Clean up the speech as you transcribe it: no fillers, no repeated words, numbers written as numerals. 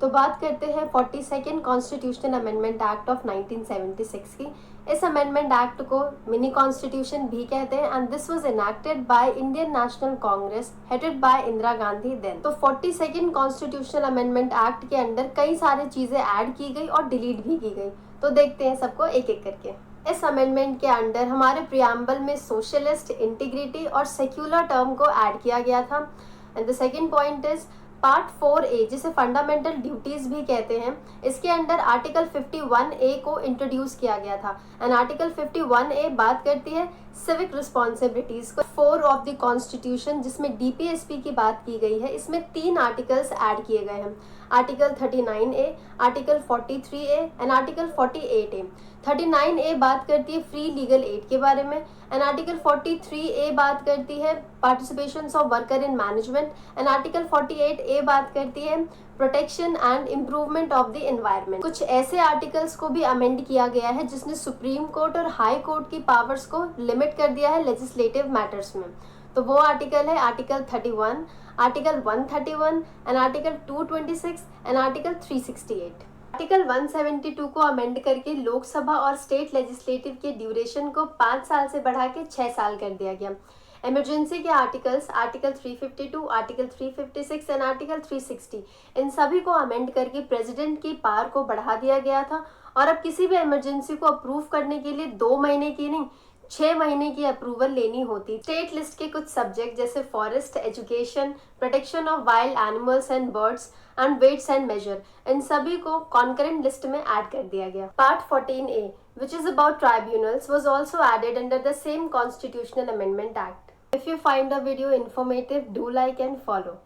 तो बात करते हैं 42nd constitutional amendment act of 1976 की। इस अमेंडमेंट एक्ट को मिनी कॉन्स्टिट्यूशन भी कहते हैं and this was enacted by Indian National Congress headed by Indira Gandhi then. तो 42nd कॉन्स्टिट्यूशनल अमेंडमेंट एक्ट के अंदर कई सारी चीजें ऐड की गई और डिलीट भी की गई। तो देखते हैं सबको एक एक करके। इस अमेंडमेंट के अंडर हमारे प्रियम्बल में सोशलिस्ट, इंटीग्रिटी और सेक्युलर टर्म को ऐड किया गया था। And the second point is part 4A जिसे फंडामेंटल ड्यूटीज भी कहते हैं, इसके अंडर आर्टिकल 51A को इंट्रोड्यूस किया गया था एंड आर्टिकल 51A बात करती है सिविक रिस्पॉन्सिबिलिटीज को। 4 ऑफ द कॉन्स्टिट्यूशन जिसमें डीपीएसपी की बात की गई है, इसमें 3 आर्टिकल्स ऐड किए गए हैं, article 39A, article 43A and article 48A। 39A बात करती है फ्री लीगल एड के बारे में एंड आर्टिकल 43A बात करती है participation of worker in management and article 48A बात करती है protection and improvement of the environment. कुछ ऐसे आर्टिकल्स को भी अमेंड किया गया है जिसने सुप्रीम कोर्ट और हाई कोर्ट की पावर्स को लिमिट कर दिया है लेजिस्लेटिव मैटर्स में। तो वो आर्टिकल है article 31, article 131 and article 226 and article 368। Article 172 को अमेंड करके लोकसभा और स्टेट लेजिस्लेटिव के ड्यूरेशन को 5 साल से बढ़ा के 6 साल कर दिया गया। इमरजेंसी के articles article 352, article 356 and article 360 इन सभी को अमेंड करके प्रेसिडेंट की पावर को बढ़ा दिया गया था और अब किसी भी इमरजेंसी को अप्रूव करने के लिए 2 महीने की नहीं 6 महीने की अप्रूवल लेनी होती। स्टेट लिस्ट के कुछ सब्जेक्ट जैसे forest, education, protection of wild animals and birds and weights and measure, इन सभी को कॉन्करेंट लिस्ट में ऐड कर दिया गया। Part 14A which is about tribunals was also added under the same constitutional amendment act. If you find the video informative, do like and follow.